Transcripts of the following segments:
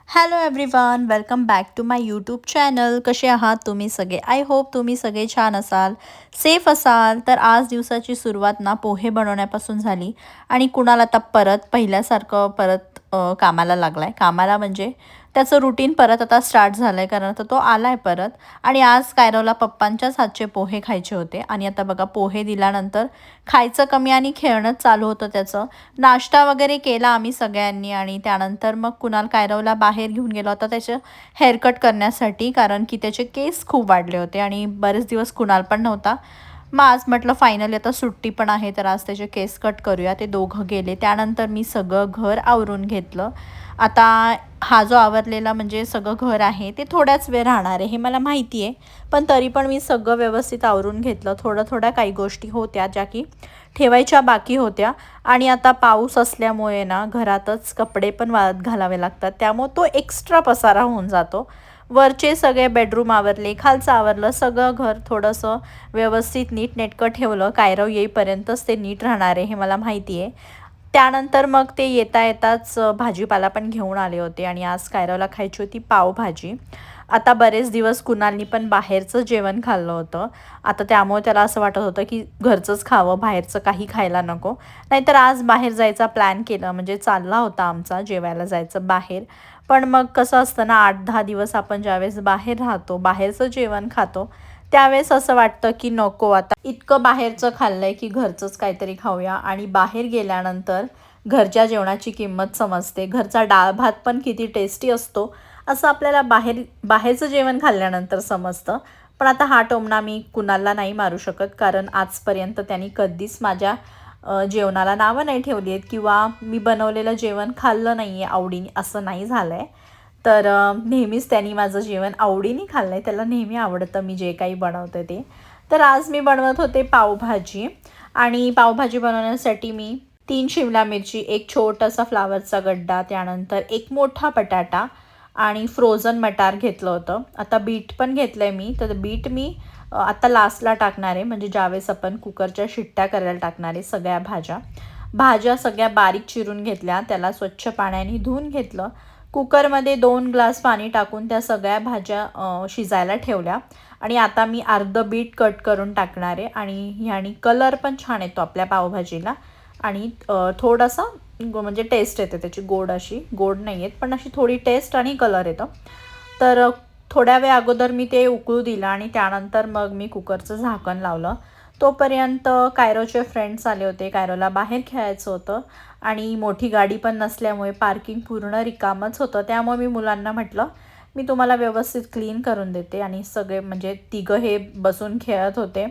Hello everyone, welcome back to my YouTube channel. कसे आहात तुम्ही सगळे? आय होप तुम्ही सगळे छान असाल, सेफ असाल. तर आज दिवसाची सुरुवात ना पोहे बनवण्यापासून झाली आणि कुणाल आता परत पहिल्यासारखं परत कामाला लागलाय. कामाला म्हणजे त्याचं रुटीन परत आता स्टार्ट झालंय, कारण आता तो आलाय परत. आणि आज कायरवला पप्पांच्याच हातचे पोहे खायचे होते आणि आता बघा पोहे दिल्यानंतर खायचं कमी आणि खेळणंच चालू होतं त्याचं. नाश्ता वगैरे केला आम्ही सगळ्यांनी आणि त्यानंतर मग कुणाल कायरवला बाहेर घेऊन गेला होता त्याचं हेअरकट करण्यासाठी, कारण की त्याचे केस खूप वाढले होते आणि बरेच दिवस कुणाल पण नव्हता. मग आज म्हटलं फायनली आता सुट्टी पण आहे तर आज त्याचे केस कट करूया. ते दोघं गेले. त्यानंतर मी सगळं घर आवरून घेतलं. आता हा जो आवरलेला म्हणजे सगळं घर आहे ते थोड्याच वेळ राहणार आहे हे मला माहिती आहे, पण तरी पण मी सगळं व्यवस्थित आवरून घेतलं. थोड्या काही गोष्टी होत्या ज्या की ठेवायच्या बाकी होत्या आणि आता पाऊस असल्यामुळे ना घरातच कपडे पण वाळत घालावे लागतात, त्यामुळे तो एक्स्ट्रा पसारा होऊन जातो. वरचे सगळे बेडरूम आवरले, खालचं आवरलं, सगळं घर थोडंसं व्यवस्थित नीटनेटकं ठेवलं. कायरव येईपर्यंतच ते नीट राहणार आहे हे मला माहिती आहे. त्यानंतर मग ते येताच भाजीपाला पण घेऊन आले होते आणि आज कायरवला खायची होती पावभाजी. आता बरेच दिवस कुणालनी पण बाहेरचं जेवण खाल्लं होतं. आता त्यामुळे त्याला असं वाटत होतं की घरचंच खावं, बाहेरचं काही खायला नको. नाहीतर आज बाहेर जायचा प्लॅन केला, म्हणजे चालला होता आमचा जेवायला जायचं बाहेर. पण मग कसं असतं ना, 8-10 दिवस आपण ज्यावेळेस बाहेर राहतो, बाहेरचं जेवण खातो, त्यावेळेस असं वाटतं की नको, आता इतकं बाहेरचं खाल्लंय की घरचंच काहीतरी खाऊया. आणि बाहेर गेल्यानंतर घरच्या जेवणाची किंमत समजते. घरचा डाळ भात पण किती टेस्टी असतो असं आपल्याला बाहेरचं जेवण खाल्ल्यानंतर समजतं. पण आता हा टोमणा मी कुणाला नाही मारू शकत, कारण आजपर्यंत त्यांनी कधीच माझ्या जेवणाला नावं नाही ठेवली आहेत किंवा मी बनवलेलं जेवण खाल्लं नाही आहे आवडीने, असं नाही झालं आहे. तर नेहमीच त्यांनी माझं जेवण आवडीने खाल्लं आहे. त्याला नेहमी आवडतं मी जे काही बनवते ते. तर आज मी बनवत होते पावभाजी आणि पावभाजी बनवण्यासाठी मी 3 शिमला मिरची, एक छोटासा फ्लावरचा गड्डा, त्यानंतर एक मोठा बटाटा आणि फ्रोझन मटार घेतलं होतं. आता बीट पण घेतलं आहे मी. तर बीट मी आता लास्टला टाकणार आहे, म्हणजे ज्यावेळेस आपण कुकरच्या शिट्ट्या करायला टाकणार आहे सगळ्या भाज्या सगळ्या बारीक चिरून घेतल्या. त्याला स्वच्छ पाण्याने धुवून घेतलं. कुकरमध्ये 2 ग्लास पाणी टाकून त्या सगळ्या भाज्या शिजायला ठेवल्या आणि आता मी अर्धं बीट कट करून टाकणार आहे आणि ह्यानी कलर पण छान येतो आपल्या पावभाजीला आणि थोडासा म्हणजे टेस्ट येते त्याची, गोड अशी, गोड नाही येत पण अशी थोडी टेस्ट आणि कलर येतं. तर थोड्या वेळ अगोदर मी ते उकळू दिलं आणि त्यानंतर मग मी कुकरचं झाकण लावलं. तोपर्यंत कायरोचे फ्रेंड्स आले होते. कायरोला बाहेर खेळायचं होतं आणि मोठी गाडी पण नसल्यामुळे पार्किंग पूर्ण रिकामच होतं. त्यामुळे मी मुलांना म्हटलं मी तुम्हाला व्यवस्थित क्लीन करून देते आणि सगळे म्हणजे तिघं हे बसून खेळत होते.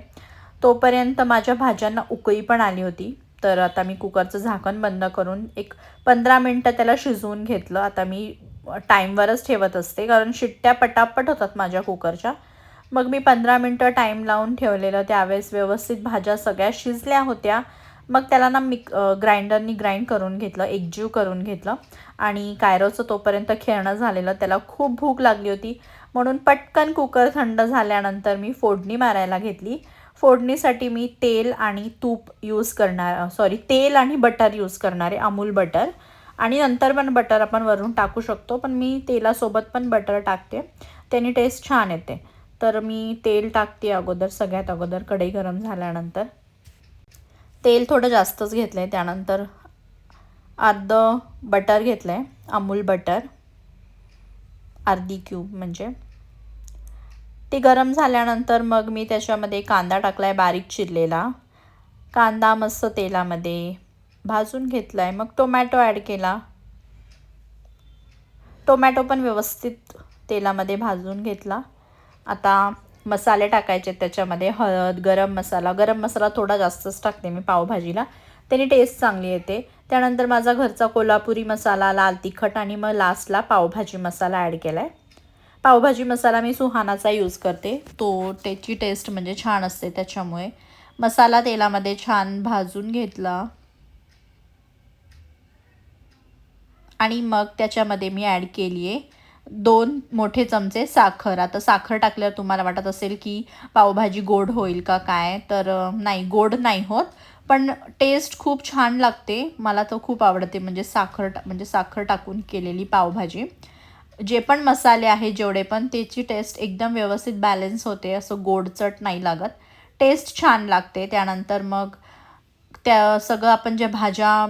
तोपर्यंत माझ्या भाज्यांना उकळी पण आली होती. तर आता मी कुकरचं झाकण बंद करून एक 15 मिनटं त्याला शिजवून घेतलं. आता मी टाईमवरच ठेवत असते, कारण शिट्ट्या पटापट होतात माझ्या कुकरच्या. मग मी 15 मिनटं टाईम लावून ठेवलेलं. त्यावेळेस व्यवस्थित भाज्या सगळ्या शिजल्या होत्या. मग त्याला ना ग्राइंडरनी ग्राइंड करून घेतलं, एकजीव करून घेतलं आणि कायरोचं तोपर्यंत खेळणं झालेलं. त्याला खूप भूक लागली होती म्हणून पटकन कुकर थंड झाल्यानंतर मी फोडणी मारायला घेतली. फोडणीसाठी मी तेल आणि तेल आणि बटर यूज करणारे, अमूल बटर, आणि नंतर पण बटर आपण वरून टाकू शकतो, पण मी तेलासोबत पण बटर टाकते, त्याने टेस्ट छान येते. तर मी तेल टाकते अगोदर, सगळ्यात अगोदर कढई गरम झाल्यानंतर. तेल थोडं जास्तच घेतलं आहे. त्यानंतर अर्धं बटर घेतलं आहे, अमूल बटर, अर्धी क्यूब म्हणजे. ते गरम झाल्यानंतर मग मी त्याच्यामध्ये कांदा टाकला आहे बारीक चिरलेला. कांदा मस्त तेलामध्ये भाजून घेतला आहे. मग टोमॅटो ॲड केला. टोमॅटो पण व्यवस्थित तेलामध्ये भाजून घेतला. आता मसाले टाकायचे त्याच्यामध्ये, हळद, गरम मसाला थोडा जास्तच टाकते मी पावभाजीला, त्याने टेस्ट चांगली येते. त्यानंतर माझा घरचा कोल्हापुरी मसाला, लाल तिखट आणि मग लास्टला पावभाजी मसाला ॲड केला आहे. पावभाजी मसाला मी सुहानाचा यूज करते, तो त्याची टेस्ट म्हणजे छान असते त्याच्यामुळे. मसाला तेलामध्ये छान भाजून घेतला आणि मग त्याच्यामध्ये मी ॲड केली आहे 2 मोठे चमचे साखर. आता साखर टाकल्यावर तुम्हाला वाटत असेल की पावभाजी गोड होईल का काय, तर नाही, गोड नाही होत, पण टेस्ट खूप छान लागते. मला तर खूप आवडते, म्हणजे साखर टाकून केलेली पावभाजी. जे पण मसाले आहेत जेवढे पण, त्याची टेस्ट एकदम व्यवस्थित बॅलन्स होते, असं गोडचट नाही लागत, टेस्ट छान लागते. त्यानंतर मग त्या सगळं आपण ज्या भाज्या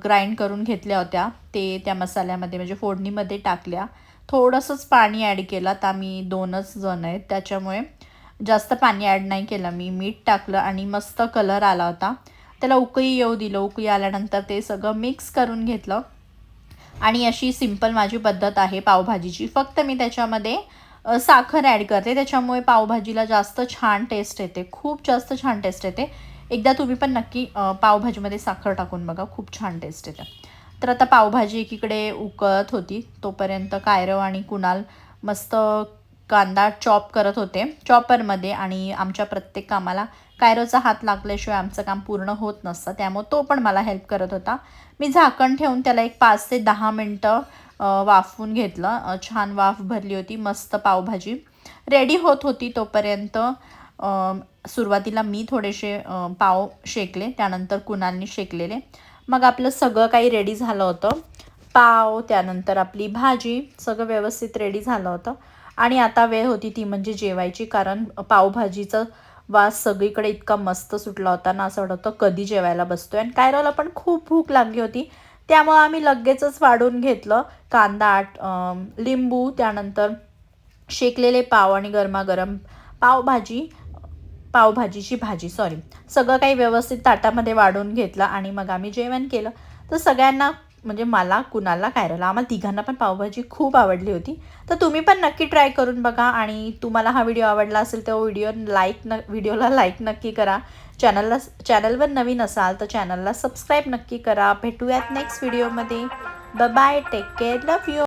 ग्राइंड करून घेतल्या होत्या ते त्या मसाल्यामध्ये म्हणजे फोडणीमध्ये टाकल्या. थोडंसंच पाणी ॲड केलं, आता आम्ही 2च जण आहेत त्याच्यामुळे जास्त पाणी ॲड नाही केलं मी. मीठ टाकलं आणि मस्त कलर आला होता. त्याला उकळी येऊ दिलं. उकळी आल्यानंतर ते सगळं मिक्स करून घेतलं आणि अशी सिंपल माझी पद्धत आहे पावभाजीची. फक्त मी त्याच्यामध्ये साखर ॲड करते, त्याच्यामुळे पावभाजीला जास्त छान टेस्ट येते, खूप जास्त छान टेस्ट येते. एकदा तुम्ही पण नक्की पावभाजीमध्ये साखर टाकून बघा, खूप छान टेस्ट येते. तर आता पावभाजी एकीकडे उकळत होती, तोपर्यंत कायरव आणि कुणाल मस्त कांदा चॉप करत होते चॉपरमध्ये. आणि आमच्या प्रत्येक कामाला कायरोचा हात लागल्याशिवाय आमचं काम पूर्ण होत नसतं, त्यामुळे तो पण मला हेल्प करत होता. मी झाकण ठेवून त्याला एक 5 ते 10 मिनटं वाफवून घेतलं. छान वाफ भरली होती, मस्त पावभाजी रेडी होत होती. तोपर्यंत सुरुवातीला मी थोडेसे पाव शेकले, त्यानंतर कुणालनी शेकलेले. मग आपलं सगळं काही रेडी झालं होतं, पाव, त्यानंतर आपली भाजी, सगळं व्यवस्थित रेडी झालं होतं. आणि आता वेळ होती ती म्हणजे जेवायची, कारण पावभाजीचं वास सगळीकडे इतका मस्त सुटला होता ना, असं वाटत होतं कधी जेवायला बसतोय. आणि कायरोला पण खूप भूक लागली होती, त्यामुळं आम्ही लगेचच वाढून घेतलं कांदा, लिंबू, त्यानंतर शेकलेले पाव आणि गरमागरम पावभाजी पावभाजीची भाजी, सॉरी, सगळं काही व्यवस्थित ताटामध्ये वाढून घेतलं आणि मग आम्ही जेवण केलं. तर सगळ्यांना म्हणजे मला, कुणाला, कायरोला, आम्हाला तिघांना पण पावभाजी खूप आवडली होती. तर तुम्ही पण नक्की ट्राय करून बघा. आणि तुम्हाला हा व्हिडिओ आवडला असेल तर व्हिडिओला लाईक नक्की करा. चॅनलवर नवीन असाल तर चॅनलला सबस्क्राईब नक्की करा. भेटूयात नेक्स्ट व्हिडिओमध्ये. Bye bye, take care, love you.